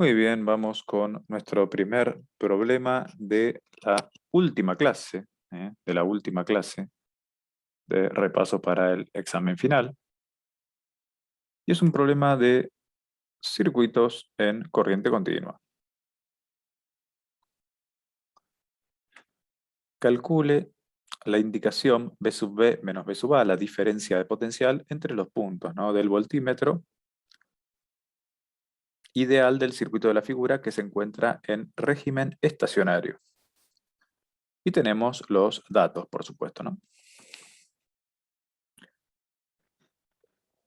Muy bien, vamos con nuestro primer problema de la última clase, de repaso para el examen final. Y es un problema de circuitos en corriente continua. Calcule la indicación B sub B menos B sub A, la diferencia de potencial entre los puntos, ¿no?, del voltímetro ideal del circuito de la figura que se encuentra en régimen estacionario. Y tenemos los datos, por supuesto, ¿no?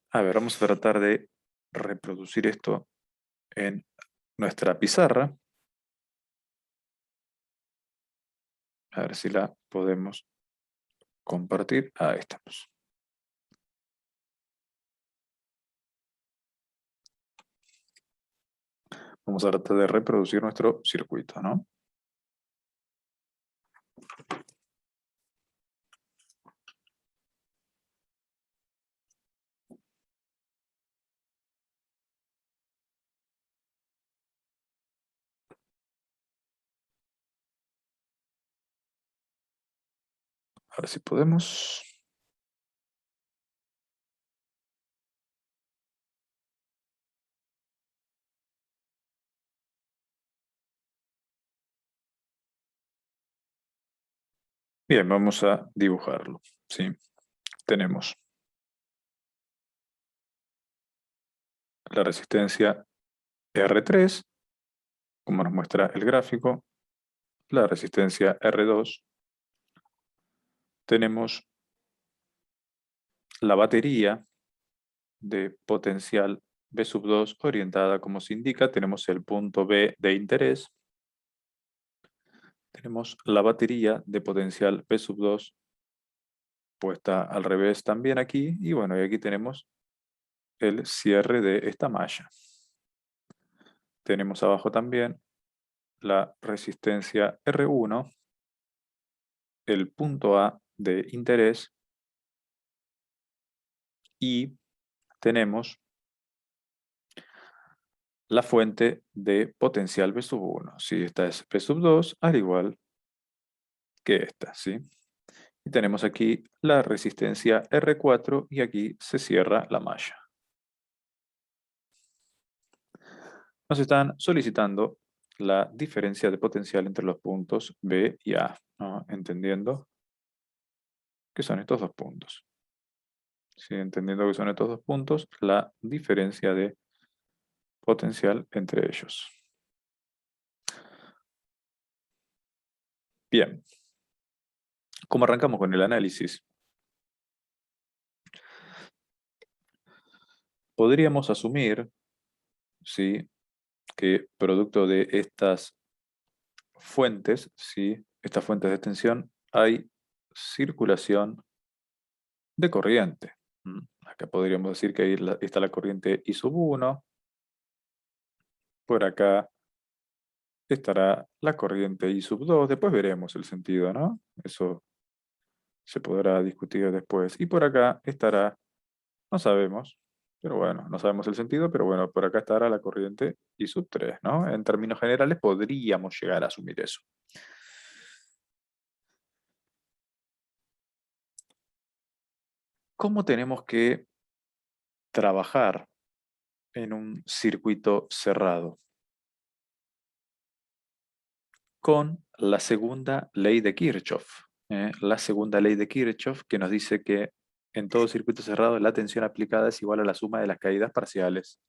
A ver, vamos a tratar de reproducir esto en nuestra pizarra. A ver si la podemos compartir. Ahí estamos. Vamos a tratar de reproducir nuestro circuito, ¿no? A ver si podemos. Bien, vamos a dibujarlo. ¿Sí? Tenemos la resistencia R3, como nos muestra el gráfico, la resistencia R2, tenemos la batería de potencial B sub 2 orientada como se indica, tenemos el punto B de interés, tenemos la batería de potencial B sub 2 puesta al revés también aquí, y bueno, y aquí tenemos el cierre de esta malla. Tenemos abajo también la resistencia R1, el punto A de interés, y tenemos la fuente de potencial B sub 1. ¿Sí? Esta es B sub 2, al igual que esta, ¿sí? Y tenemos aquí la resistencia R4 y aquí se cierra la malla. Nos están solicitando la diferencia de potencial entre los puntos B y A, ¿no? Entendiendo que son estos dos puntos. ¿Sí? Entendiendo que son estos dos puntos, la diferencia de potencial entre ellos. Bien. ¿Cómo arrancamos con el análisis? Podríamos asumir, ¿sí?, que producto de estas fuentes, ¿sí?, estas fuentes de tensión, hay circulación de corriente. Acá podríamos decir que ahí está la corriente I sub 1, por acá estará la corriente I sub 2, después veremos el sentido, ¿no? Eso se podrá discutir después. Y por acá estará, no sabemos, pero bueno, no sabemos el sentido, pero bueno, por acá estará la corriente I sub 3, ¿no? En términos generales podríamos llegar a asumir eso. ¿Cómo tenemos que trabajar en un circuito cerrado? Con la segunda ley de Kirchhoff. La segunda ley de Kirchhoff que nos dice que en todo circuito cerrado la tensión aplicada es igual a la suma de las caídas parciales.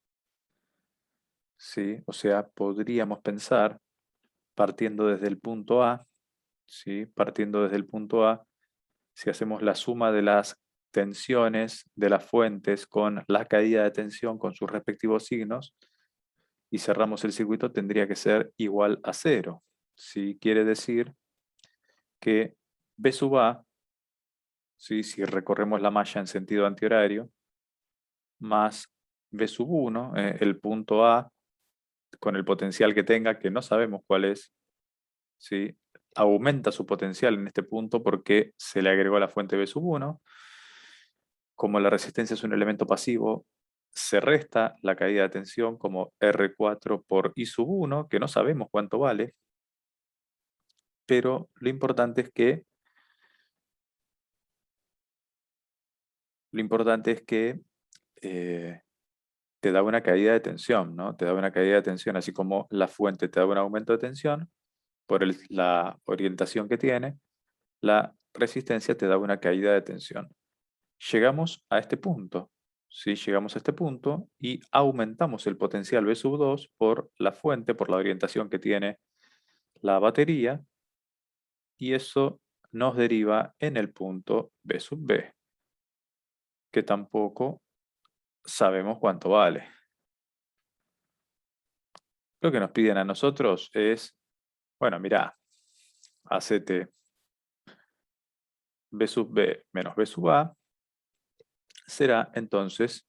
¿Sí? O sea, podríamos pensar, partiendo desde el punto A, ¿sí?, partiendo desde el punto A, si hacemos la suma de las tensiones de las fuentes con la caída de tensión con sus respectivos signos, y cerramos el circuito, tendría que ser igual a 0. ¿Sí? Quiere decir que B sub A, ¿sí?, si recorremos la malla en sentido antihorario, más B sub 1, el punto A, con el potencial que tenga, que no sabemos cuál es, ¿sí?, aumenta su potencial en este punto porque se le agregó la fuente B sub 1. Como la resistencia es un elemento pasivo, se resta la caída de tensión como R4 por I sub 1, que no sabemos cuánto vale, pero lo importante es que te da una caída de tensión, ¿no? Te da una caída de tensión, así como la fuente te da un aumento de tensión por la orientación que tiene, la resistencia te da una caída de tensión. Llegamos a este punto, ¿sí? Llegamos a este punto y aumentamos el potencial V sub 2 por la fuente, por la orientación que tiene la batería, y eso nos deriva en el punto V sub B, que tampoco sabemos cuánto vale. Lo que nos piden a nosotros es, bueno, mirá, hacete B sub B menos B sub A, será entonces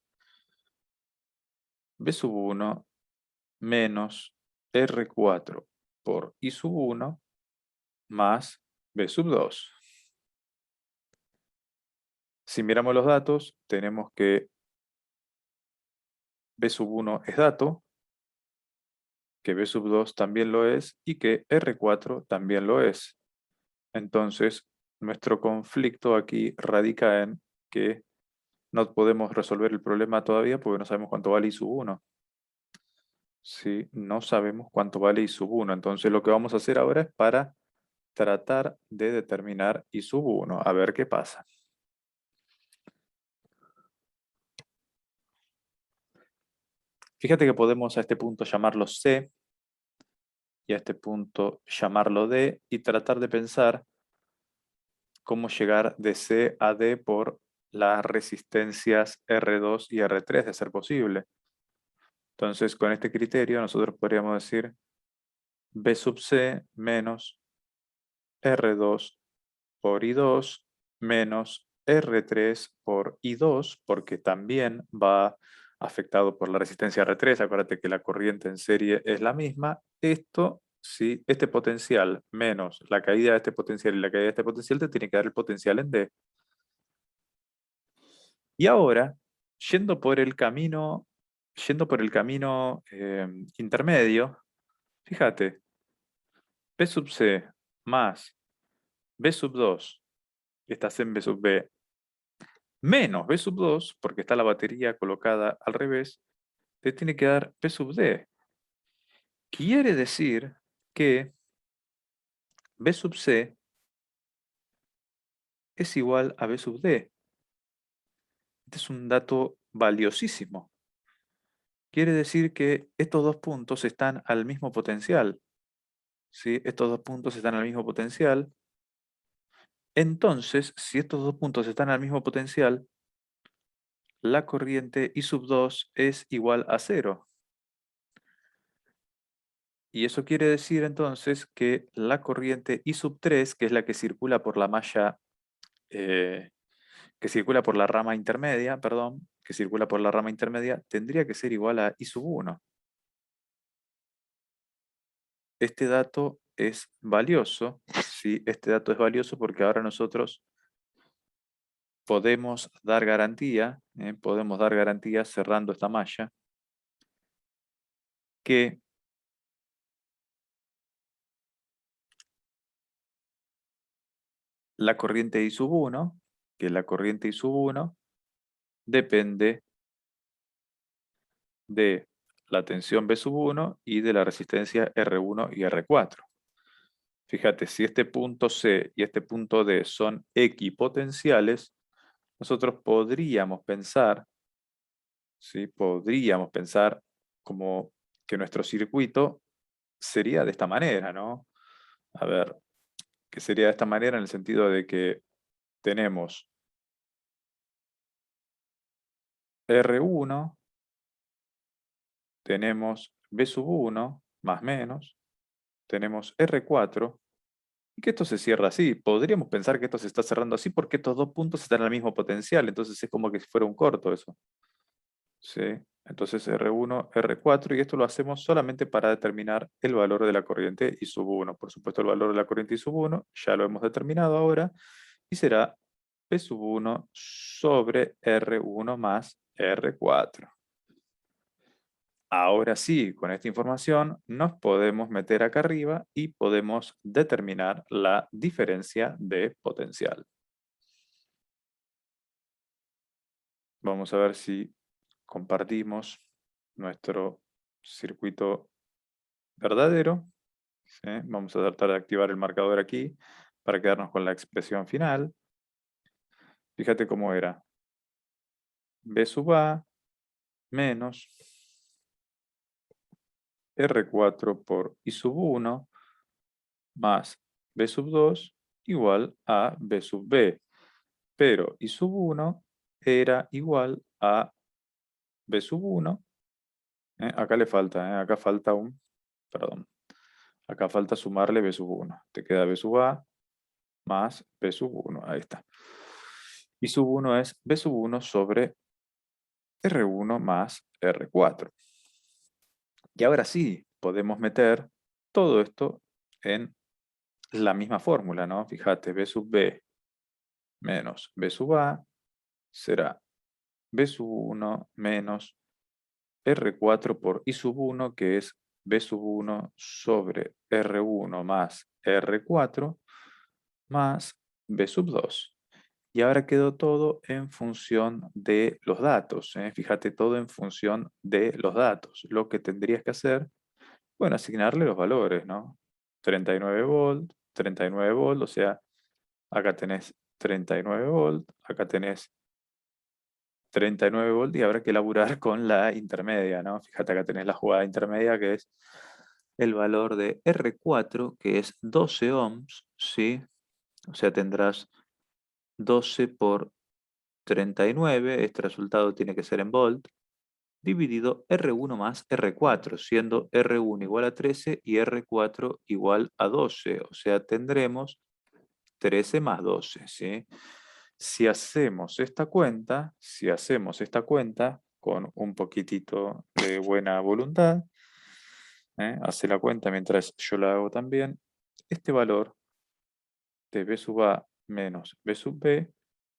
B sub 1 menos R4 por I sub 1 más B sub 2. Si miramos los datos, tenemos que B sub 1 es dato, que B sub 2 también lo es y que R4 también lo es. Entonces, nuestro conflicto aquí radica en que no podemos resolver el problema todavía porque no sabemos cuánto vale I sub 1. Sí, no sabemos cuánto vale I sub 1. Entonces, lo que vamos a hacer ahora es para tratar de determinar I sub 1. A ver qué pasa. Fíjate que podemos a este punto llamarlo C y a este punto llamarlo D y tratar de pensar cómo llegar de C a D por las resistencias R2 y R3 de ser posible. Entonces, con este criterio nosotros podríamos decir B sub C menos R2 por I2 menos R3 por I2, porque también va afectado por la resistencia R3. Acuérdate que la corriente en serie es la misma. Esto, sí, este potencial menos la caída de este potencial y la caída de este potencial te tiene que dar el potencial en D. Y ahora, yendo por el camino, intermedio, fíjate, B sub C más B sub 2, estás en B sub B, menos B sub 2, porque está la batería colocada al revés, te tiene que dar B sub D. Quiere decir que B sub C es igual a B sub D. Este es un dato valiosísimo. Quiere decir que estos dos puntos están al mismo potencial. ¿Sí? Estos dos puntos están al mismo potencial. Entonces, si estos dos puntos están al mismo potencial, la corriente I sub 2 es igual a 0. Y eso quiere decir entonces que la corriente I sub 3, que es la que circula por la malla, que circula por la rama intermedia, perdón, que circula por la rama intermedia, tendría que ser igual a I sub 1. Este dato es valioso, ¿sí? Este dato es valioso porque ahora nosotros podemos dar garantía cerrando esta malla, que la corriente I sub 1, que la corriente I sub 1 depende de la tensión B sub 1 y de la resistencia R1 y R4. Fíjate, si este punto C y este punto D son equipotenciales, nosotros podríamos pensar, ¿sí? Podríamos pensar como que nuestro circuito sería de esta manera, ¿no? A ver, que sería de esta manera en el sentido de que tenemos R1, tenemos B sub 1, más menos, tenemos R4, y que esto se cierra así. Podríamos pensar que esto se está cerrando así porque estos dos puntos están al mismo potencial, entonces es como que si fuera un corto eso. ¿Sí? Entonces R1, R4, y esto lo hacemos solamente para determinar el valor de la corriente I sub 1. Por supuesto, el valor de la corriente I sub 1 ya lo hemos determinado ahora, y será P sub 1 sobre R1 más R4. Ahora sí, con esta información nos podemos meter acá arriba y podemos determinar la diferencia de potencial. Vamos a ver si compartimos nuestro circuito verdadero. ¿Sí? Vamos a tratar de activar el marcador aquí para quedarnos con la expresión final. Fíjate cómo era. B sub A menos R4 por I sub 1 más B sub 2 igual a B sub B. Pero I sub 1 era igual a B sub 1. Acá le falta, acá falta perdón, acá falta sumarle B sub 1. Te queda B sub A más B sub 1. Ahí está. I sub 1 es B sub 1 sobre R1 más R4. Y ahora sí, podemos meter todo esto en la misma fórmula, ¿no? Fíjate, B sub B menos B sub A será B sub 1 menos R4 por I sub 1, que es B sub 1 sobre R1 más R4 más B sub 2. Y ahora quedó todo en función de los datos. Fíjate, todo en función de los datos. Lo que tendrías que hacer, bueno, asignarle los valores, ¿no? 39 volt, 39 volt, o sea, acá tenés 39 volt, acá tenés 39 volt y habrá que laburar con la intermedia, ¿no? Fíjate, acá tenés la jugada intermedia que es el valor de R4, que es 12 ohms, ¿sí? O sea, tendrás 12 por 39, este resultado tiene que ser en volt, dividido R1 más R4, siendo R1 igual a 13 y R4 igual a 12. O sea, tendremos 13 más 12, ¿sí? Si hacemos esta cuenta con un poquitito de buena voluntad, hace la cuenta mientras yo la hago también, este valor de B sub A menos B sub B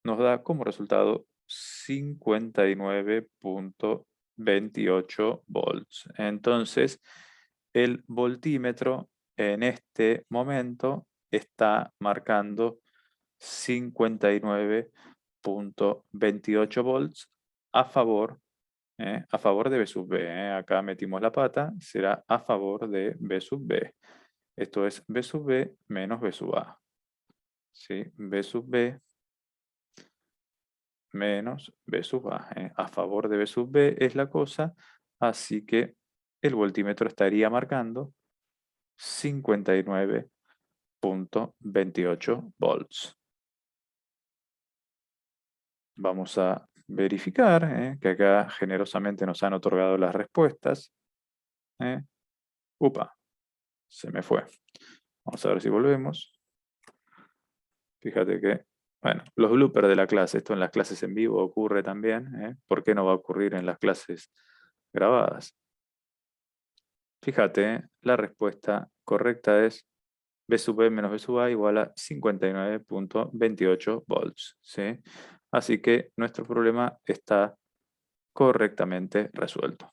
nos da como resultado 59,28 volts. Entonces, el voltímetro en este momento está marcando 59,28 volts a favor de B sub B. Acá metimos la pata, será a favor de B sub B. Esto es B sub B menos B sub A. ¿Sí? B sub B menos B sub A. A favor de B sub B es la cosa, así que el voltímetro estaría marcando 59,28 volts. Vamos a verificar que acá generosamente nos han otorgado las respuestas. Upa, se me fue. Vamos a ver si volvemos. Fíjate que, bueno, los bloopers de la clase, esto en las clases en vivo ocurre también. ¿Por qué no va a ocurrir en las clases grabadas? Fíjate, la respuesta correcta es B sub B menos B sub A igual a 59,28 volts. ¿Sí? Así que nuestro problema está correctamente resuelto.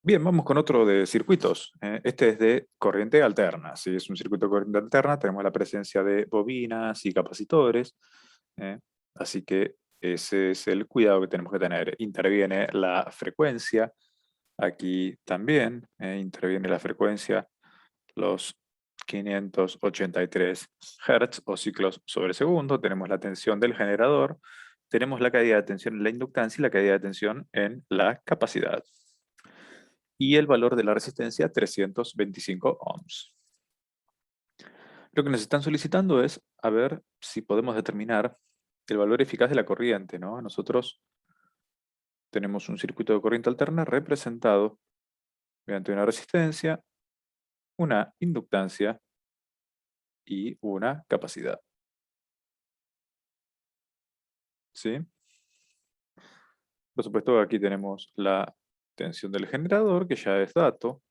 Bien, vamos con otro de circuitos. Este es de corriente alterna. Si es un circuito de corriente alterna, tenemos la presencia de bobinas y capacitores. Así que ese es el cuidado que tenemos que tener. Interviene la frecuencia. Aquí también interviene la frecuencia, los 583 Hz o ciclos sobre segundo. Tenemos la tensión del generador. Tenemos la caída de tensión en la inductancia y la caída de tensión en la capacidad. Y el valor de la resistencia 325 ohms. Lo que nos están solicitando es a ver si podemos determinar el valor eficaz de la corriente, ¿no? Nosotros tenemos un circuito de corriente alterna representado mediante una resistencia, una inductancia y una capacidad. ¿Sí? Por supuesto, aquí tenemos la tensión del generador, que ya es dato.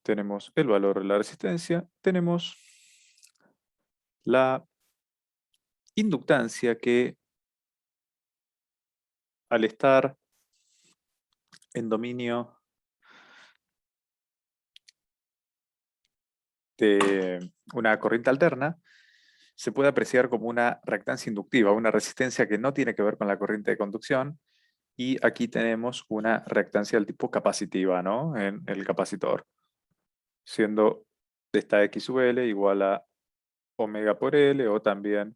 Tenemos el valor de la resistencia. Tenemos la inductancia que, al estar en dominio de una corriente alterna, se puede apreciar como una reactancia inductiva, una resistencia que no tiene que ver con la corriente de conducción. Y aquí tenemos una reactancia del tipo capacitiva, ¿no? En el capacitor, siendo esta X sub L igual a omega por L, o también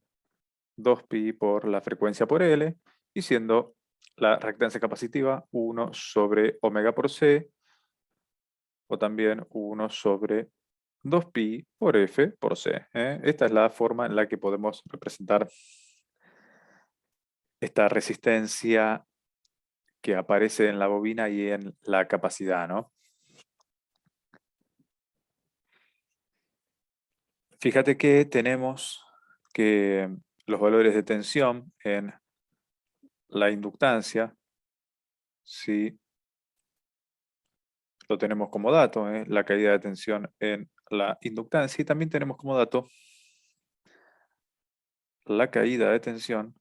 2pi por la frecuencia por L, y siendo la reactancia capacitiva 1 sobre omega por C, o también 1 sobre 2pi por F por C. Esta es la forma en la que podemos representar esta resistencia que aparece en la bobina y en la capacidad, ¿no? Fíjate que tenemos que los valores de tensión en la inductancia, si lo tenemos como dato, la caída de tensión en la inductancia, y también tenemos como dato la caída de tensión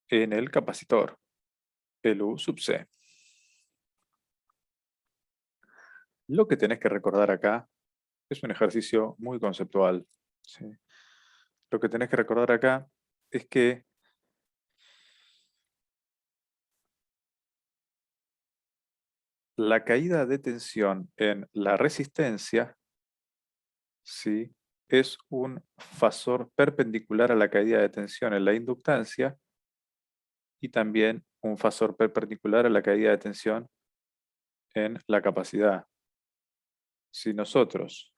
en el capacitor, el U sub C. Lo que tenés que recordar acá es un ejercicio muy conceptual, ¿sí? Lo que tenés que recordar acá es que la caída de tensión en la resistencia, ¿sí?, es un fasor perpendicular a la caída de tensión en la inductancia, y también un fasor perpendicular a la caída de tensión en la capacidad. Si nosotros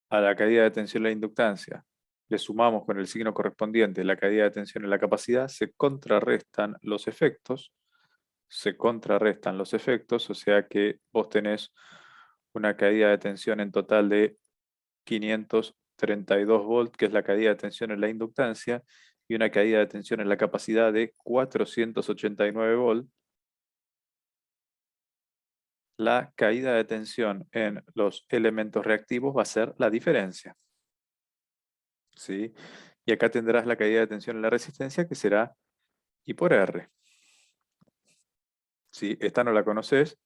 a la caída de tensión en la inductancia le sumamos con el signo correspondiente la caída de tensión en la capacidad, se contrarrestan los efectos, o sea que vos tenés una caída de tensión en total de 532 volts, que es la caída de tensión en la inductancia, y una caída de tensión en la capacidad de 489 volts. La caída de tensión en los elementos reactivos va a ser la diferencia, ¿sí? Y acá tendrás la caída de tensión en la resistencia, que será I por R. ¿Sí? Esta no la conoces,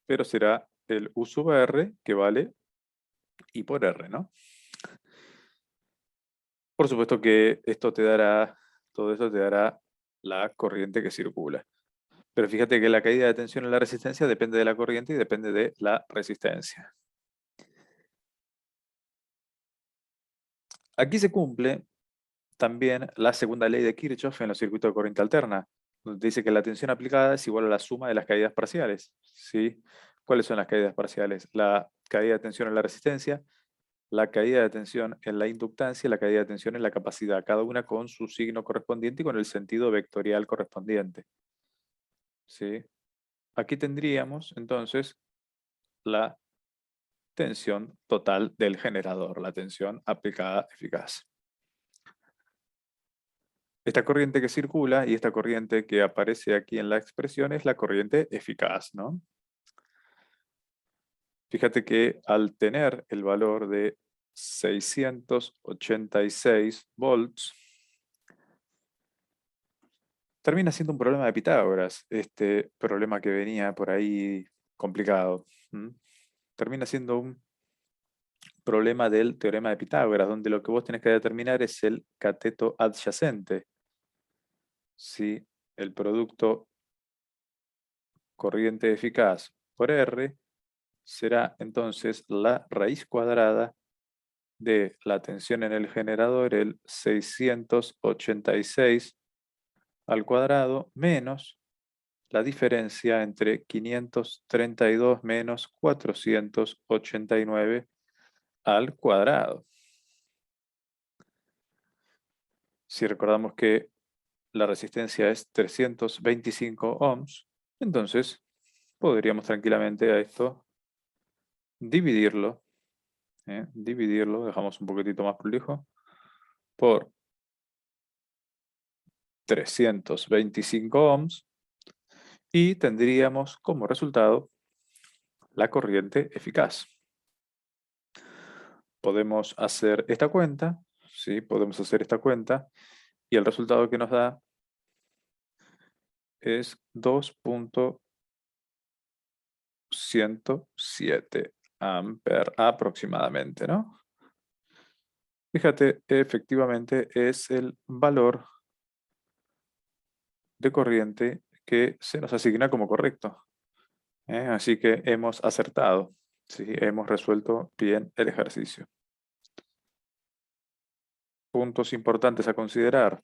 pero será el U sub R, que vale I por R, ¿no? Por supuesto que todo esto te dará la corriente que circula. Pero fíjate que la caída de tensión en la resistencia depende de la corriente y depende de la resistencia. Aquí se cumple también la segunda ley de Kirchhoff en los circuitos de corriente alterna, donde dice que la tensión aplicada es igual a la suma de las caídas parciales, ¿sí? ¿Cuáles son las caídas parciales? La caída de tensión en la resistencia, la caída de tensión en la inductancia y la caída de tensión en la capacidad, cada una con su signo correspondiente y con el sentido vectorial correspondiente, ¿sí? Aquí tendríamos entonces la tensión total del generador, la tensión aplicada eficaz. Esta corriente que circula y esta corriente que aparece aquí en la expresión es la corriente eficaz, ¿no? Fíjate que al tener el valor de 686 volts, termina siendo un problema de Pitágoras, este problema que venía por ahí complicado. Termina siendo un problema del teorema de Pitágoras, donde lo que vos tenés que determinar es el cateto adyacente. Si el producto corriente eficaz por R será entonces la raíz cuadrada de la tensión en el generador, el 686 al cuadrado, menos la diferencia entre 532 menos 489 al cuadrado. Si recordamos que la resistencia es 325 ohms, entonces podríamos tranquilamente a esto dividirlo, dejamos un poquitito más prolijo, por 325 ohms y tendríamos como resultado la corriente eficaz. Podemos hacer esta cuenta, ¿sí? Podemos hacer esta cuenta y el resultado que nos da es 2.107 amperes aproximadamente, ¿no? Fíjate, efectivamente es el valor de corriente que se nos asigna como correcto. Así que hemos acertado, ¿sí? Hemos resuelto bien el ejercicio. Puntos importantes a considerar.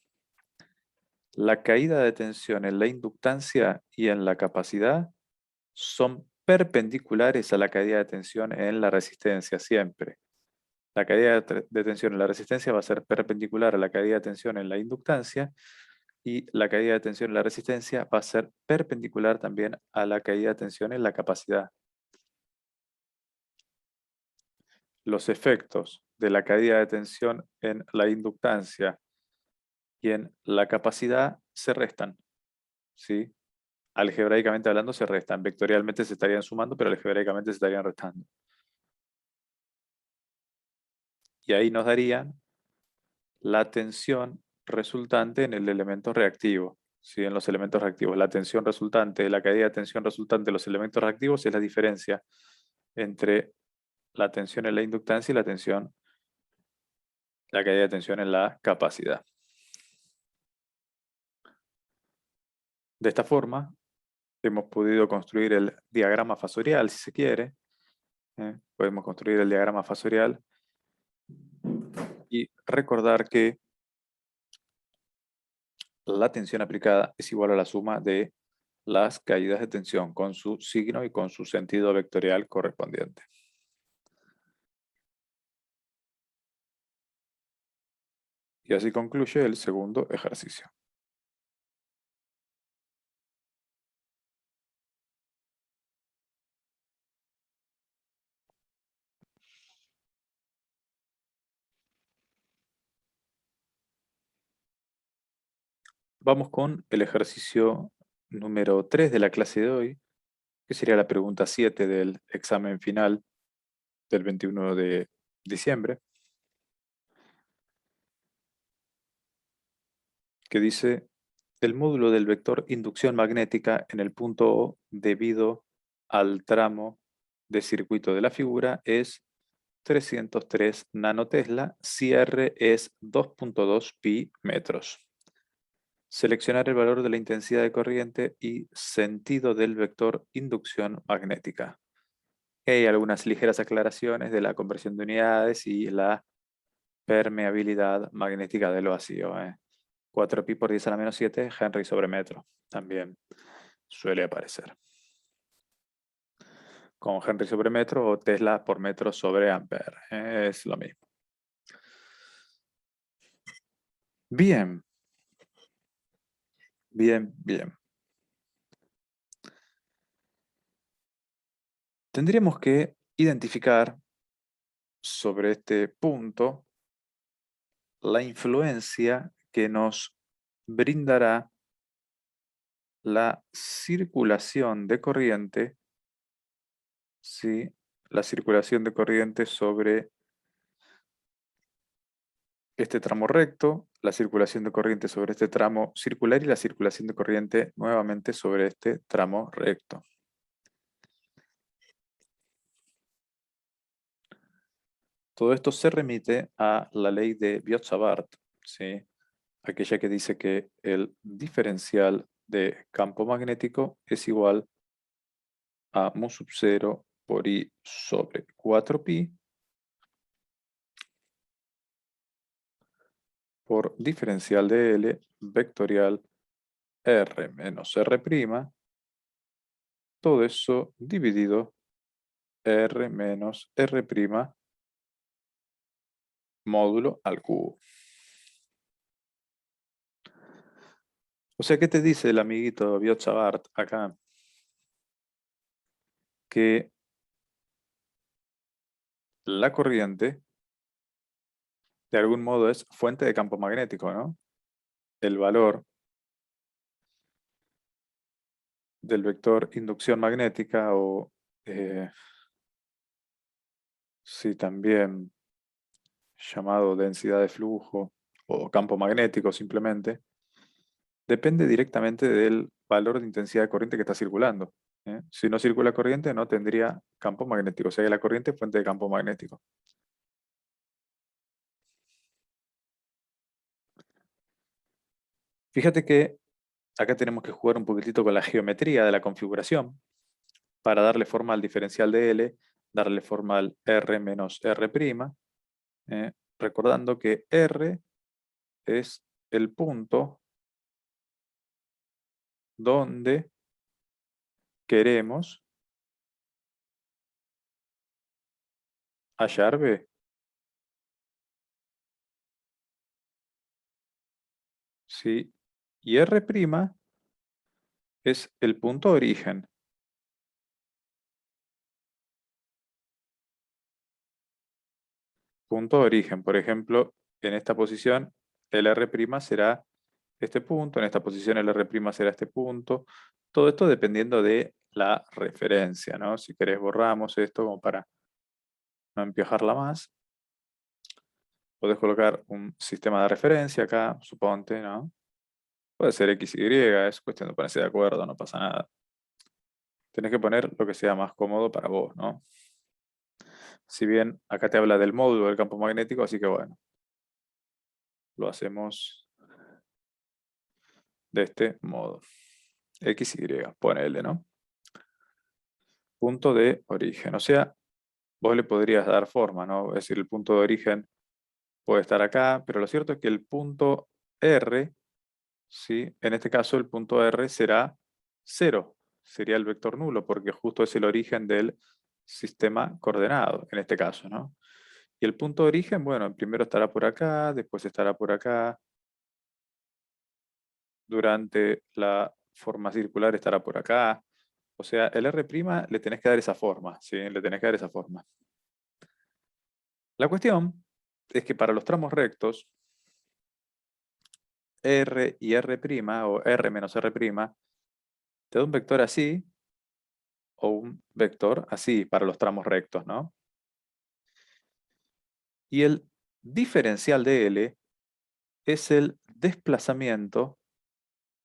La caída de tensión en la inductancia y en la capacidad son perpendiculares a la caída de tensión en la resistencia siempre. La caída de tensión en la resistencia va a ser perpendicular a la caída de tensión en la inductancia y la caída de tensión en la resistencia va a ser perpendicular también a la caída de tensión en la capacidad. Los efectos de la caída de tensión en la inductancia y en la capacidad se restan, ¿sí? Algebraicamente hablando se restan, vectorialmente se estarían sumando, pero algebraicamente se estarían restando. Y ahí nos darían la tensión resultante en el elemento reactivo, ¿sí? En los elementos reactivos. La tensión resultante, la caída de tensión resultante de los elementos reactivos es la diferencia entre la tensión en la inductancia y la caída de tensión en la capacidad. De esta forma, hemos podido construir el diagrama fasorial, si se quiere. Podemos construir el diagrama fasorial y recordar que la tensión aplicada es igual a la suma de las caídas de tensión con su signo y con su sentido vectorial correspondiente. Y así concluye el segundo ejercicio. Vamos con el ejercicio número 3 de la clase de hoy, que sería la pregunta 7 del examen final del 21 de diciembre, que dice: el módulo del vector inducción magnética en el punto O debido al tramo de circuito de la figura es 303 nanotesla, si R es 2.2 pi metros. Seleccionar el valor de la intensidad de corriente y sentido del vector inducción magnética. Hay algunas ligeras aclaraciones de la conversión de unidades y la permeabilidad magnética del vacío. 4pi por 10 a la menos 7 Henry sobre metro. También suele aparecer. Con Henry sobre metro o Tesla por metro sobre ampere. Es lo mismo. Bien. Bien, bien. Tendríamos que identificar sobre este punto la influencia que nos brindará la circulación de corriente, ¿sí? La circulación de corriente sobre este tramo recto, la circulación de corriente sobre este tramo circular y la circulación de corriente nuevamente sobre este tramo recto. Todo esto se remite a la ley de Biot-Savart, ¿sí? Aquella que dice que el diferencial de campo magnético es igual a mu sub 0 por I sobre 4pi por diferencial de L vectorial R menos R', todo eso dividido R menos R' módulo al cubo. O sea, ¿qué te dice el amiguito Biot-Savart acá? Que la corriente de algún modo es fuente de campo magnético, ¿no? El valor del vector inducción magnética o sí, también llamado densidad de flujo o campo magnético simplemente, depende directamente del valor de intensidad de corriente que está circulando. Si no circula corriente, no tendría campo magnético. O sea que la corriente es fuente de campo magnético. Fíjate que acá tenemos que jugar un poquitito con la geometría de la configuración para darle forma al diferencial de L, darle forma al R menos R', recordando que R es el punto donde queremos hallar B. ¿Sí? Y R' es el punto de origen. Punto de origen, por ejemplo, en esta posición el R' será este punto, en esta posición el R' será este punto. Todo esto dependiendo de la referencia, ¿no? Si querés borramos esto como para no empiojarla más. Podés colocar un sistema de referencia acá, suponte, ¿no? Puede ser X, Y, es cuestión de ponerse de acuerdo, no pasa nada. Tenés que poner lo que sea más cómodo para vos, ¿no? Si bien acá te habla del módulo del campo magnético, así que bueno, lo hacemos de este modo. X, Y, ponele, ¿no? Punto de origen, o sea, vos le podrías dar forma, ¿no? Es decir, el punto de origen puede estar acá, pero lo cierto es que el punto R, ¿sí? En este caso el punto R será 0, sería el vector nulo, porque justo es el origen del sistema coordenado, en este caso, ¿no? Y el punto de origen, bueno, primero estará por acá, después estará por acá, durante la forma circular estará por acá. O sea, el R' le tenés que dar esa forma, ¿sí? Le tenés que dar esa forma. La cuestión es que para los tramos rectos, R y R' o R menos R', te da un vector así o un vector así para los tramos rectos, ¿no? Y el diferencial de L es el desplazamiento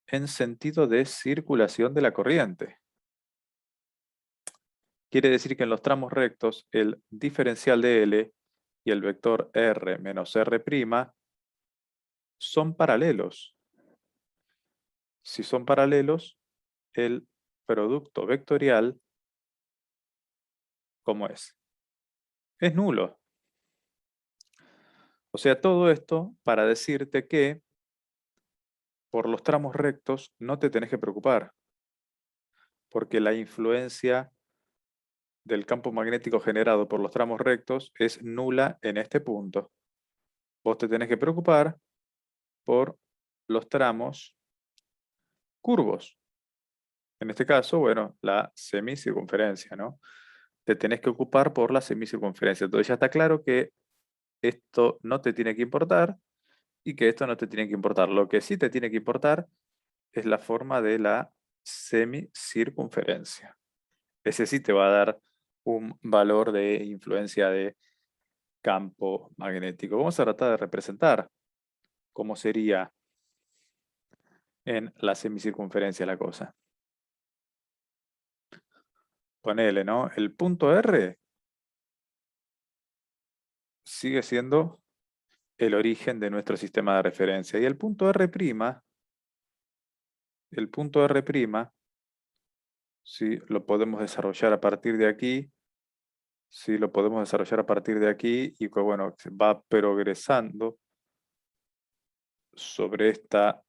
en sentido de circulación de la corriente. Quiere decir que en los tramos rectos el diferencial de L y el vector R menos R' son paralelos. Si son paralelos, el producto vectorial, ¿cómo es? Es nulo. O sea, todo esto para decirte que por los tramos rectos no te tenés que preocupar, porque la influencia del campo magnético generado por los tramos rectos es nula en este punto. Vos te tenés que preocupar por los tramos curvos. En este caso, bueno, la semicircunferencia, ¿no? Te tenés que ocupar por la semicircunferencia. Entonces ya está claro que esto no te tiene que importar y que esto no te tiene que importar. Lo que sí te tiene que importar es la forma de la semicircunferencia. Ese sí te va a dar un valor de influencia de campo magnético. Vamos a tratar de representar cómo sería en la semicircunferencia la cosa. Ponele, ¿no? El punto R sigue siendo el origen de nuestro sistema de referencia. Y el punto R', ¿sí? Lo podemos desarrollar a partir de aquí, ¿sí? Lo podemos desarrollar a partir de aquí y que, bueno, va progresando sobre esta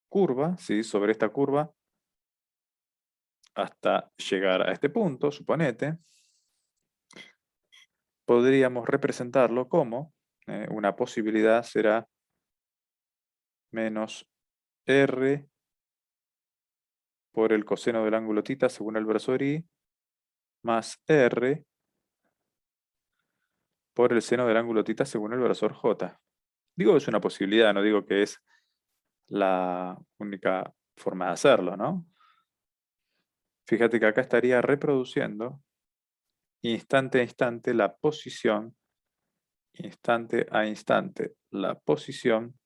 curva, ¿sí? Sobre esta curva hasta llegar a este punto, suponete. Podríamos representarlo como, una posibilidad será menos R por el coseno del ángulo θ según el versor I, más R por el seno del ángulo θ según el versor J. Digo que es una posibilidad, no digo que es la única forma de hacerlo, ¿no? Fíjate que acá estaría reproduciendo instante a instante la posición, instante a instante la posición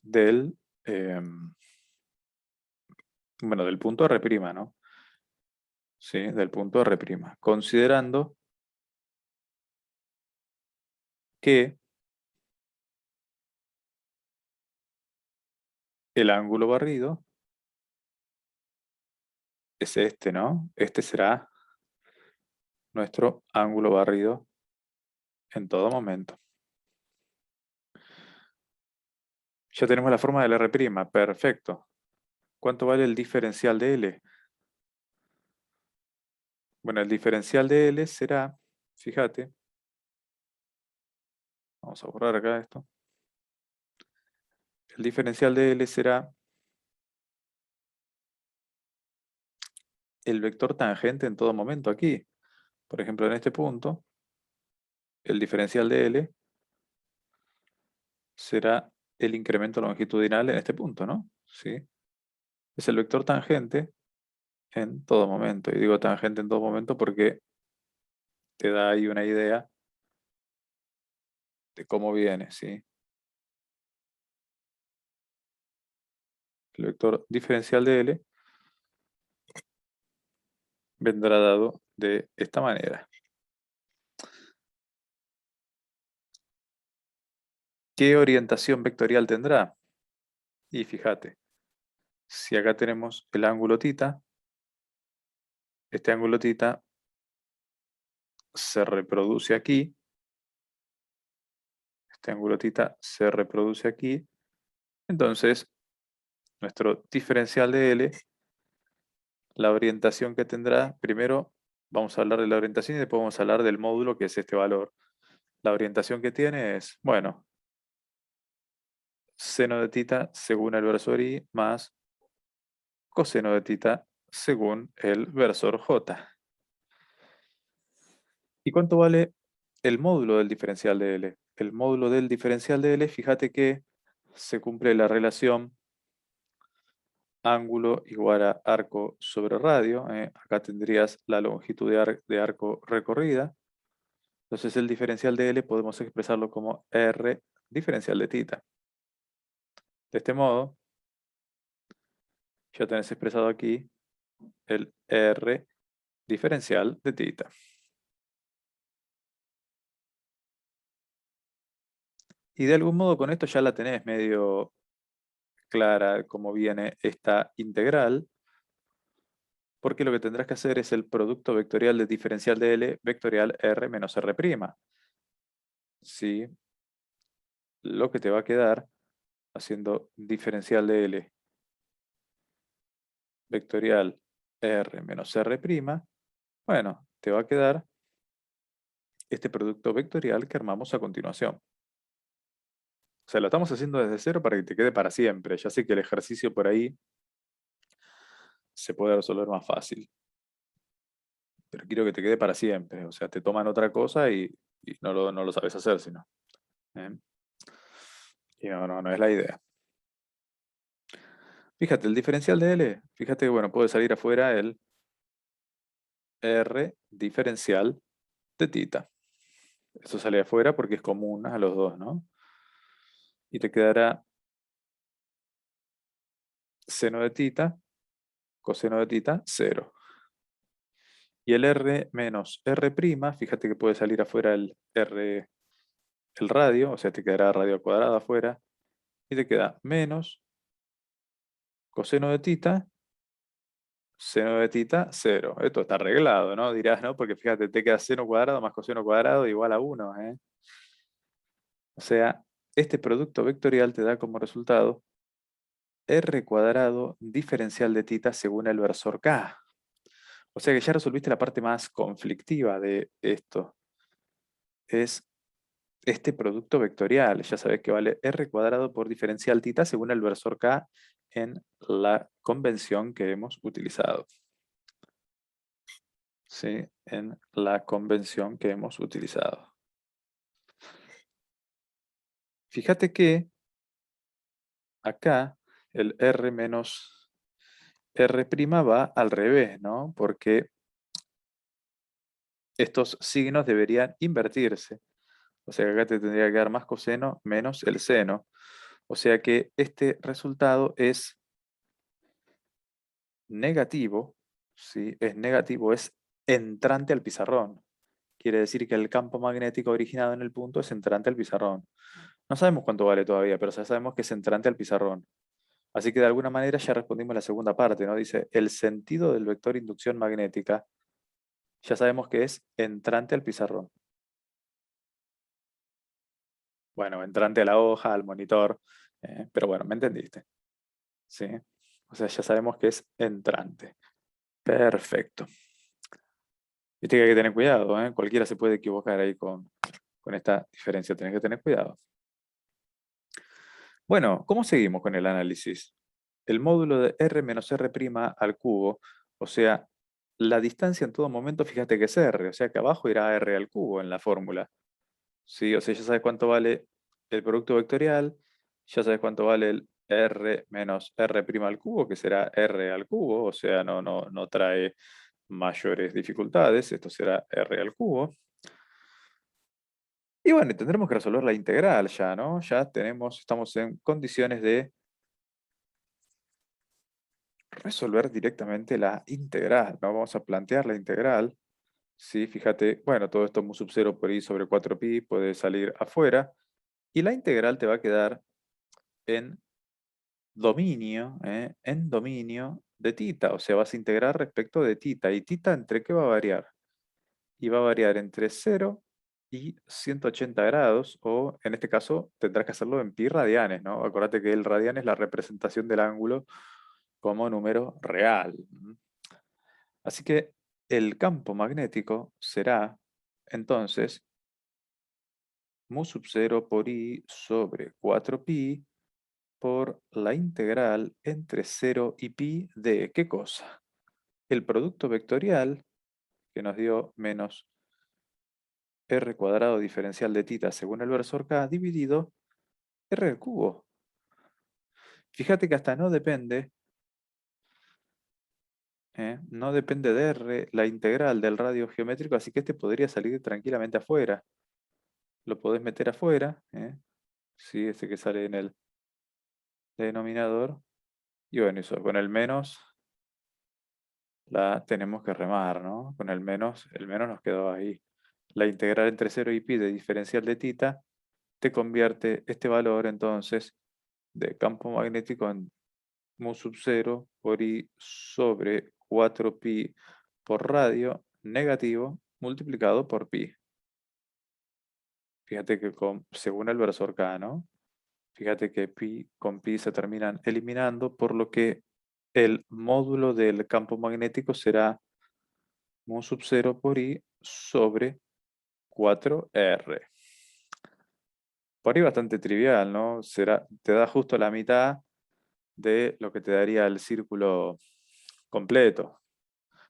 del, bueno, del punto R', ¿no? Sí, del punto R', considerando que el ángulo barrido es este, ¿no? Este será nuestro ángulo barrido en todo momento. Ya tenemos la forma del R', perfecto. ¿Cuánto vale el diferencial de L? Bueno, el diferencial de L será, fíjate, vamos a borrar acá esto. El diferencial de L será el vector tangente en todo momento aquí. Por ejemplo, en este punto, el diferencial de L será el incremento longitudinal en este punto, ¿no? ¿Sí? Es el vector tangente en todo momento. Y digo tangente en todo momento porque te da ahí una idea de cómo viene, ¿sí? El vector diferencial de L vendrá dado de esta manera. ¿Qué orientación vectorial tendrá? Y fíjate, si acá tenemos el ángulo θ, este ángulo θ se reproduce aquí, este ángulo θ se reproduce aquí, entonces nuestro diferencial de L, la orientación que tendrá, primero vamos a hablar de la orientación y después vamos a hablar del módulo que es este valor. La orientación que tiene es, bueno, seno de θ según el versor I más coseno de θ según el versor J. ¿Y cuánto vale el módulo del diferencial de L? El módulo del diferencial de L, fíjate que se cumple la relación ángulo igual a arco sobre radio. Acá tendrías la longitud de arco recorrida. Entonces el diferencial de L podemos expresarlo como R diferencial de θ. De este modo, ya tenés expresado aquí el R diferencial de θ. Y de algún modo con esto ya la tenés medio clara cómo viene esta integral, porque lo que tendrás que hacer es el producto vectorial de diferencial de L vectorial R menos R'. ¿Sí? Lo que te va a quedar haciendo diferencial de L vectorial R menos R', bueno, te va a quedar este producto vectorial que armamos a continuación. O sea, lo estamos haciendo desde cero para que te quede para siempre. Ya sé que el ejercicio por ahí se puede resolver más fácil, pero quiero que te quede para siempre. O sea, te toman otra cosa y no lo sabes hacer, sino. ¿Eh? Y no es la idea. Fíjate, el diferencial de L, fíjate que bueno, puede salir afuera el R diferencial de θ. Eso sale afuera porque es común a los dos, ¿no? Y te quedará seno de θ, coseno de θ, 0. Y el R menos R', fíjate que puede salir afuera el R, el radio, o sea, te quedará radio al cuadrado afuera, y te queda menos coseno de θ, seno de θ, 0. Esto está arreglado, ¿no? Dirás, ¿no? Porque fíjate, te queda seno cuadrado más coseno cuadrado igual a 1, ¿eh? O sea, este producto vectorial te da como resultado R cuadrado diferencial de θ según el versor K. O sea que ya resolviste la parte más conflictiva de esto. Es este producto vectorial. Ya sabes que vale R cuadrado por diferencial θ según el versor K en la convención que hemos utilizado. ¿Sí? En la convención que hemos utilizado. Fíjate que acá el R menos R' va al revés, ¿no? Porque estos signos deberían invertirse. O sea que acá te tendría que dar más coseno menos el seno. O sea que este resultado es negativo, ¿sí? Es negativo, es entrante al pizarrón. Quiere decir que el campo magnético originado en el punto es entrante al pizarrón. No sabemos cuánto vale todavía, pero ya sabemos que es entrante al pizarrón. Así que de alguna manera ya respondimos la segunda parte, ¿no? Dice, el sentido del vector inducción magnética, ya sabemos que es entrante al pizarrón. Bueno, entrante a la hoja, al monitor, pero bueno, me entendiste. ¿Sí? O sea, ya sabemos que es entrante. Perfecto. Viste que hay que tener cuidado, ¿eh? Cualquiera se puede equivocar ahí con esta diferencia, tenés que tener cuidado. Bueno, ¿cómo seguimos con el análisis? El módulo de R menos R' al cubo, o sea, la distancia en todo momento, fíjate que es R, o sea que abajo irá R al cubo en la fórmula. ¿Sí? O sea, ya sabes cuánto vale el producto vectorial, ya sabes cuánto vale el R menos R' al cubo, que será R al cubo, o sea, no trae mayores dificultades, esto será R al cubo. Y bueno, tendremos que resolver la integral ya, ¿no? Ya estamos en condiciones de resolver directamente la integral, ¿no? Vamos a plantear la integral. Sí, fíjate, bueno, todo esto mu sub 0 por i sobre 4pi puede salir afuera. Y la integral te va a quedar en en dominio de tita. O sea, vas a integrar respecto de tita. ¿Y tita entre qué va a variar? Y va a variar entre 0 y 180 grados, o en este caso tendrás que hacerlo en pi radianes, ¿no? Acuérdate que el radian es la representación del ángulo como número real. Así que el campo magnético será, entonces, mu sub 0 por i sobre 4pi por la integral entre 0 y pi de ¿qué cosa? El producto vectorial, que nos dio menos r cuadrado diferencial de tita según el versor k, dividido r al cubo. Fíjate que hasta no depende de r la integral del radio geométrico, así que este podría salir tranquilamente afuera. Lo podés meter afuera, ¿sí? Este que sale en el denominador. Y bueno, eso, con el menos la tenemos que remar, ¿no? Con el menos nos quedó ahí. La integral entre 0 y pi de diferencial de tita te convierte este valor entonces de campo magnético en mu sub 0 por i sobre 4pi por radio negativo multiplicado por pi. Fíjate que según el versor K, ¿no? Fíjate que pi con pi se terminan eliminando, por lo que el módulo del campo magnético será mu sub 0 por i sobre 4r. Por ahí bastante trivial, ¿no? Te da justo la mitad de lo que te daría el círculo completo.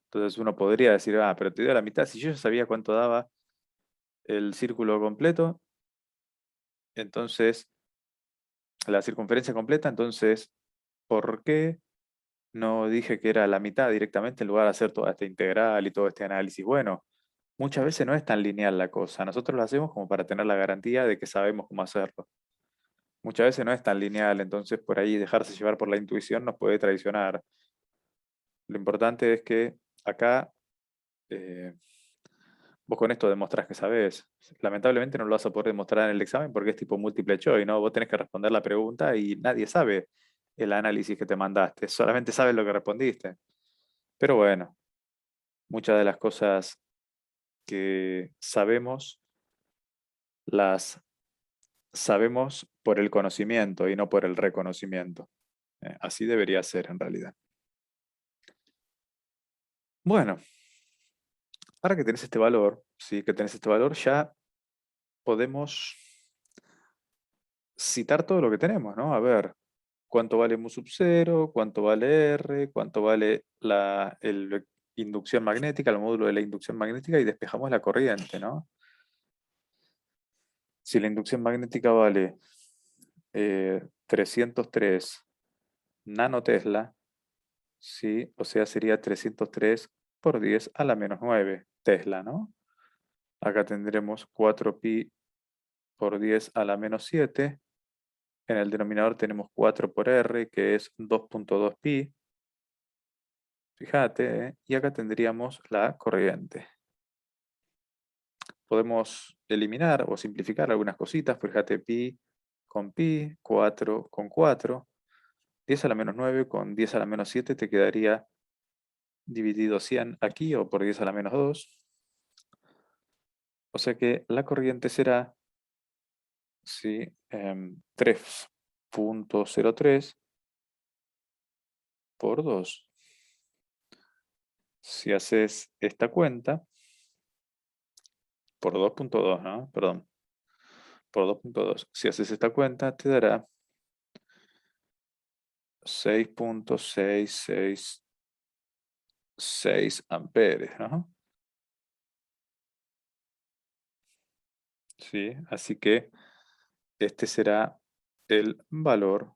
Entonces uno podría decir, ah, pero te dio la mitad. Si yo ya sabía cuánto daba el círculo completo, entonces la circunferencia completa, entonces, ¿por qué no dije que era la mitad directamente en lugar de hacer toda esta integral y todo este análisis? Bueno, muchas veces no es tan lineal la cosa. Nosotros lo hacemos como para tener la garantía de que sabemos cómo hacerlo. Muchas veces no es tan lineal, entonces por ahí dejarse llevar por la intuición nos puede traicionar. Lo importante es que acá eh, vos con esto demostrás que sabés. Lamentablemente no lo vas a poder demostrar en el examen porque es tipo múltiple choice, ¿no? Vos tenés que responder la pregunta y nadie sabe el análisis que te mandaste, solamente sabes lo que respondiste. Pero bueno, muchas de las cosas que sabemos las sabemos por el conocimiento y no por el reconocimiento. Así debería ser en realidad. Bueno, ahora que tenés este valor, sí, que tenés este valor, ya podemos citar todo lo que tenemos, ¿no? A ver, cuánto vale mu sub 0, cuánto vale R, cuánto vale inducción magnética, el módulo de la inducción magnética y despejamos la corriente, ¿no? Si la inducción magnética vale 303 nanotesla, ¿sí? O sea, sería 303 por 10 a la menos 9 Tesla, ¿no? Acá tendremos 4pi por 10 a la menos 7. En el denominador tenemos 4 por r, que es 2.2 pi. Fíjate, ¿eh? Y acá tendríamos la corriente. Podemos eliminar o simplificar algunas cositas. Fíjate, pi, 4 con 4. 10 a la menos 9 con 10 a la menos 7 te quedaría dividido 100 aquí o por 10 a la menos 2. O sea que la corriente será, ¿sí? 3.03 por 2. Si haces esta cuenta, por 2.2, ¿no? Perdón, por 2.2. Si haces esta cuenta, te dará 6.666 amperes, ¿no? ¿Sí? Así que este será el valor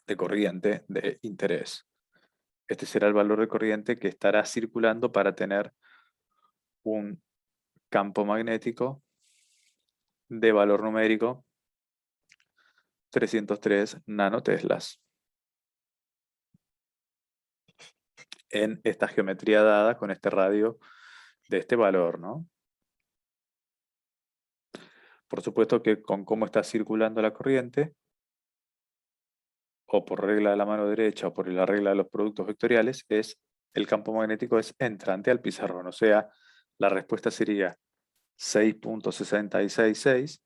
de corriente de interés. Este será el valor de corriente que estará circulando para tener un campo magnético de valor numérico 303 nanoteslas en esta geometría dada con este radio de este valor, ¿no? Por supuesto que con cómo está circulando la corriente, o por regla de la mano derecha o por la regla de los productos vectoriales, el campo magnético es entrante al pizarrón. O sea, la respuesta sería 6.666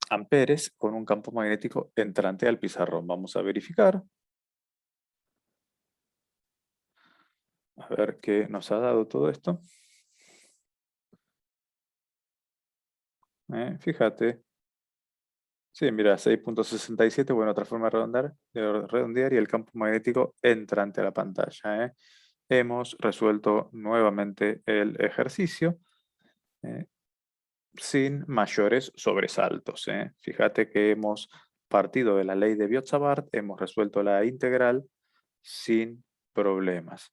amperes con un campo magnético entrante al pizarrón. Vamos a verificar. A ver qué nos ha dado todo esto. Fíjate. Sí, mira, 6.67, bueno, otra forma de redondear y el campo magnético entrante a la pantalla. Hemos resuelto nuevamente el ejercicio sin mayores sobresaltos. Fíjate que hemos partido de la ley de Biot-Savart, hemos resuelto la integral sin problemas.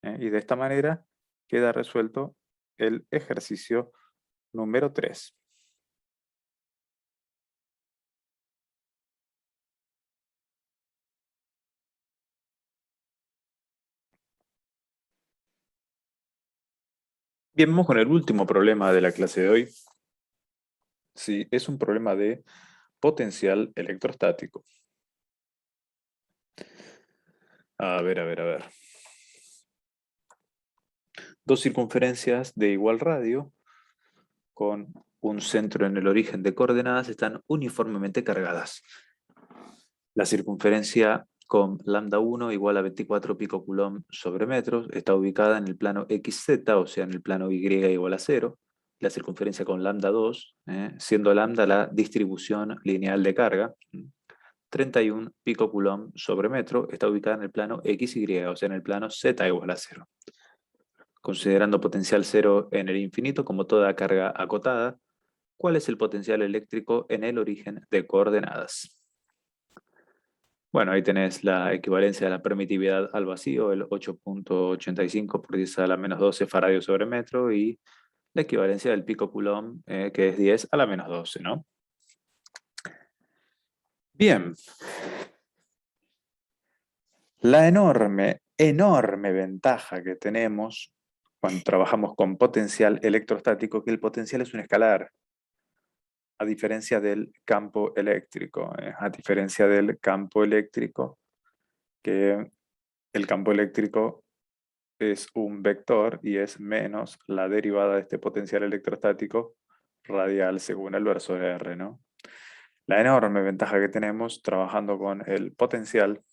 Y de esta manera queda resuelto el ejercicio número 3. Bien, vamos con el último problema de la clase de hoy. Sí, es un problema de potencial electrostático. A ver, a ver, a ver. Dos circunferencias de igual radio con un centro en el origen de coordenadas están uniformemente cargadas. La circunferencia con lambda 1 igual a 24 picocoulomb sobre metros está ubicada en el plano XZ, o sea, en el plano Y igual a 0. La circunferencia con lambda 2, siendo lambda la distribución lineal de carga, 31 picocoulomb sobre metro, está ubicada en el plano XY, o sea, en el plano Z igual a 0. Considerando potencial cero en el infinito como toda carga acotada, ¿cuál es el potencial eléctrico en el origen de coordenadas? Bueno, ahí tenés la equivalencia de la permitividad al vacío, el 8.85 por 10 a la menos 12 faradios sobre metro, y la equivalencia del pico coulomb, que es 10 a la menos 12, ¿no? Bien. La enorme, enorme ventaja que tenemos cuando trabajamos con potencial electrostático, que el potencial es un escalar, a diferencia del campo eléctrico. A diferencia del campo eléctrico, que el campo eléctrico es un vector y es menos la derivada de este potencial electrostático radial según el versor R, ¿no? La enorme ventaja que tenemos trabajando con el potencial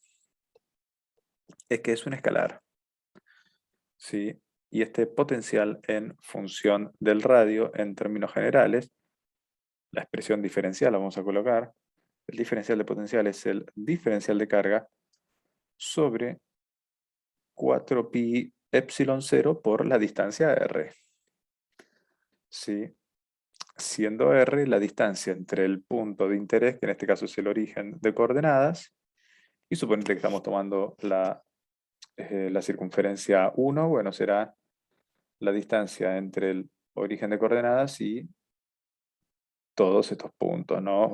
es que es un escalar, ¿sí? Y este potencial en función del radio, en términos generales, la expresión diferencial la vamos a colocar. El diferencial de potencial es el diferencial de carga sobre 4pi epsilon 0 por la distancia r. ¿Sí? siendo R la distancia entre el punto de interés, que en este caso es el origen de coordenadas, y suponete que estamos tomando la circunferencia 1, bueno, será la distancia entre el origen de coordenadas y todos estos puntos, ¿no?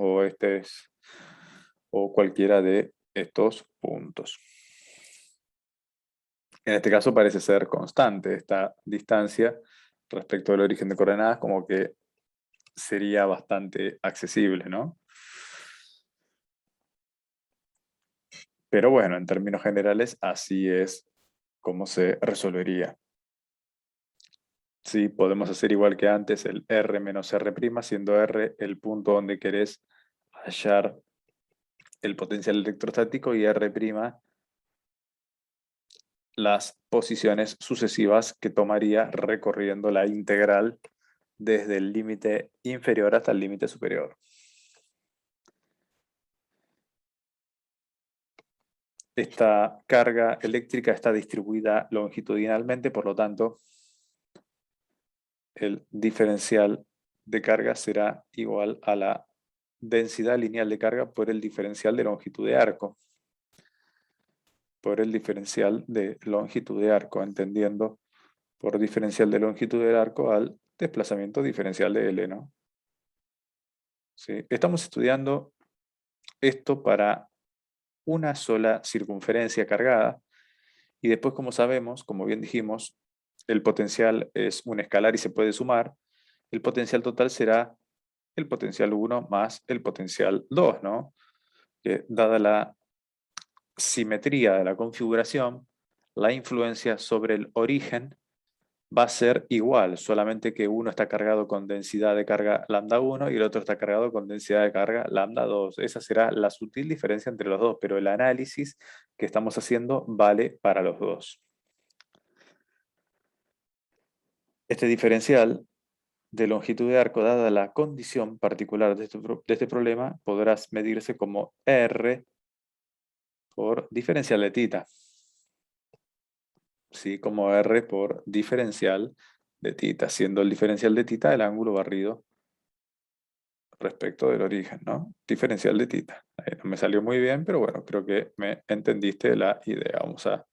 O cualquiera de estos puntos. En este caso parece ser constante esta distancia respecto del origen de coordenadas, como que sería bastante accesible, ¿no? Pero bueno, en términos generales, así es como se resolvería. Sí, podemos hacer igual que antes el R menos R', siendo R el punto donde querés hallar el potencial electrostático y R' las posiciones sucesivas que tomaría recorriendo la integral desde el límite inferior hasta el límite superior. Esta carga eléctrica está distribuida longitudinalmente, por lo tanto, el diferencial de carga será igual a la densidad lineal de carga por el diferencial de longitud de arco. Por el diferencial de longitud de arco, entendiendo por diferencial de longitud del arco al desplazamiento diferencial de L, ¿no? ¿Sí? Estamos estudiando esto para una sola circunferencia cargada y después, como sabemos, como bien dijimos, el potencial es un escalar y se puede sumar. El potencial total será el potencial 1 más el potencial 2, ¿no? Que dada la simetría de la configuración, la influencia sobre el origen va a ser igual, solamente que uno está cargado con densidad de carga lambda 1 y el otro está cargado con densidad de carga lambda 2. Esa será la sutil diferencia entre los dos, pero el análisis que estamos haciendo vale para los dos. Este diferencial de longitud de arco, dada la condición particular de este problema, podrás medirse como R por diferencial de θ. ¿Sí? Como R por diferencial de θ, siendo el diferencial de θ el ángulo barrido respecto del origen, ¿no? Diferencial de θ. Ahí no me salió muy bien, pero bueno, creo que me entendiste la idea. Vamos a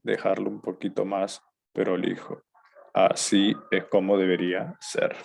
dejarlo un poquito más prolijo. Así es como debería ser.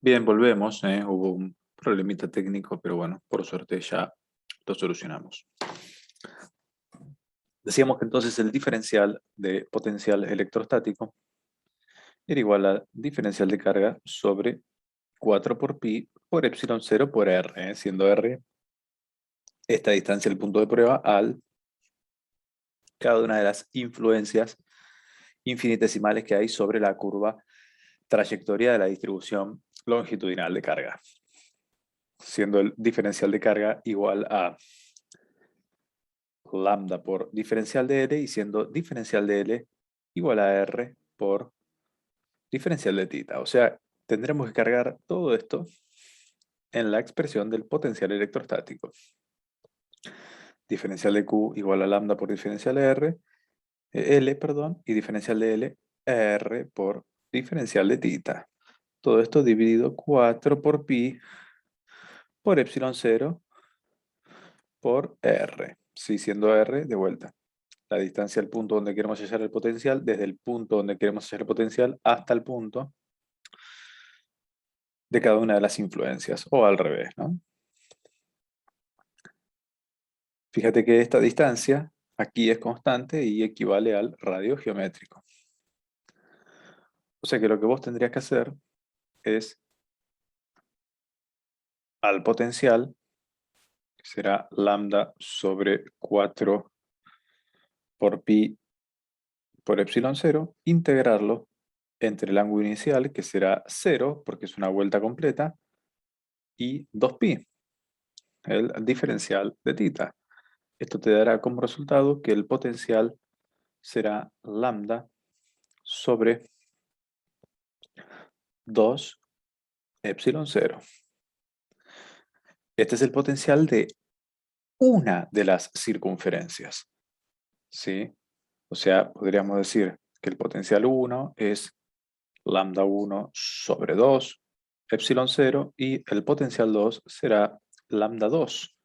Bien, volvemos. Hubo un problemita técnico, pero bueno, por suerte ya lo solucionamos. Decíamos que entonces el diferencial de potencial electrostático era igual a diferencial de carga sobre 4 por pi por epsilon 0 por r, siendo r esta distancia del punto de prueba al cada una de las influencias infinitesimales que hay sobre la curva trayectoria de la distribución longitudinal de carga, siendo el diferencial de carga igual a lambda por diferencial de L y siendo diferencial de L igual a R por diferencial de θ. O sea, tendremos que cargar todo esto en la expresión del potencial electrostático. Diferencial de Q igual a lambda por diferencial de L, perdón, y diferencial de L, R por diferencial de θ. Todo esto dividido 4 por pi por epsilon 0 por R. Sí, siendo R de vuelta la distancia al punto donde queremos hallar el potencial, desde el punto donde queremos hallar el potencial hasta el punto de cada una de las influencias, o al revés, ¿no? Fíjate que esta distancia aquí es constante y equivale al radio geométrico. O sea que lo que vos tendrías que hacer es al potencial, que será lambda sobre 4 por pi por epsilon 0, integrarlo entre el ángulo inicial, que será 0, porque es una vuelta completa, y 2pi, el diferencial de tita. Esto te dará como resultado que el potencial será lambda sobre 2 epsilon 0. Este es el potencial de una de las circunferencias, ¿sí? O sea, podríamos decir que el potencial 1 es lambda 1 sobre 2 epsilon 0 y el potencial 2 será lambda 2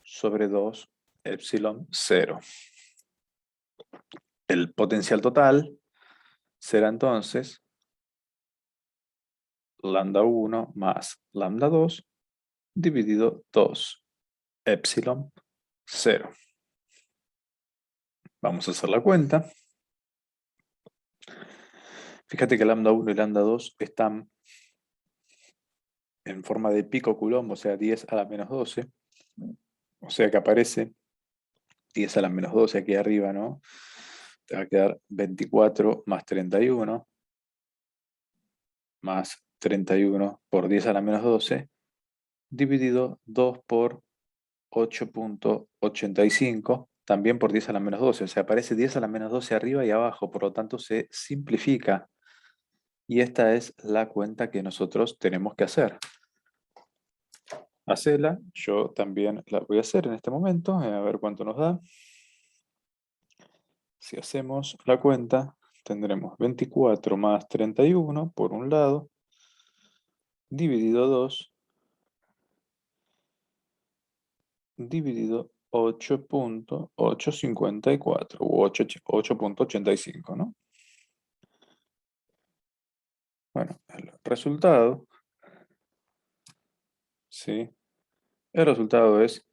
sobre 2 epsilon 0. El potencial total será entonces lambda 1 más lambda 2 dividido 2 epsilon 0. Vamos a hacer la cuenta. Fíjate que lambda 1 y lambda 2 están en forma de pico coulomb, o sea, 10 a la menos 12. O sea que aparece 10 a la menos 12 aquí arriba, ¿no? Te va a quedar 24 más 31, más 31 por 10 a la menos 12, dividido 2 por 8.85, también por 10 a la menos 12. O sea, aparece 10 a la menos 12 arriba y abajo, por lo tanto se simplifica. Y esta es la cuenta que nosotros tenemos que hacer. Hacela, yo también la voy a hacer en este momento, a ver cuánto nos da. Si hacemos la cuenta, tendremos 24 más 31 por un lado, dividido 2, dividido 8.854 u 8.85, ¿no? Bueno, el resultado, ¿sí? El resultado es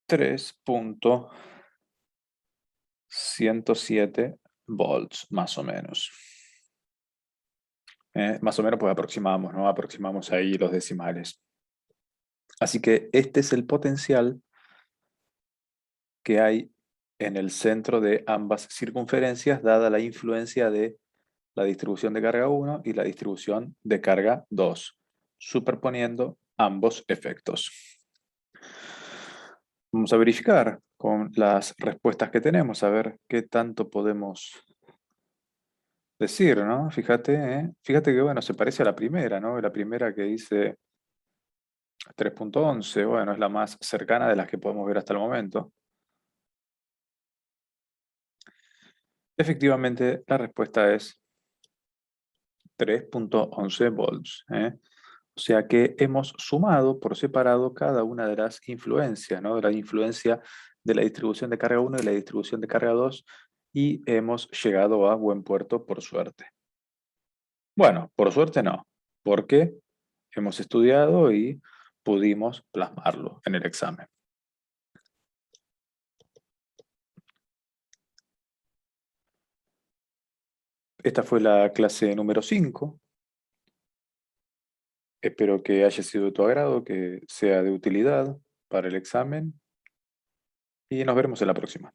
3.107 volts, más o menos. Más o menos pues aproximamos, ¿no? Aproximamos ahí los decimales. Así que este es el potencial que hay en el centro de ambas circunferencias, dada la influencia de la distribución de carga 1 y la distribución de carga 2, superponiendo ambos efectos. Vamos a verificar con las respuestas que tenemos, a ver qué tanto podemos decir, ¿no? Fíjate, fíjate que, bueno, se parece a la primera, ¿no? La primera que dice 3.11, bueno, es la más cercana de las que podemos ver hasta el momento. Efectivamente, la respuesta es 3.11 volts. O sea que hemos sumado por separado cada una de las influencias, ¿no? De la influencia de la distribución de carga 1 y la distribución de carga 2, y hemos llegado a buen puerto por suerte. Bueno, por suerte no, porque hemos estudiado y pudimos plasmarlo en el examen. Esta fue la clase número 5. Espero que haya sido de tu agrado, que sea de utilidad para el examen y nos veremos en la próxima.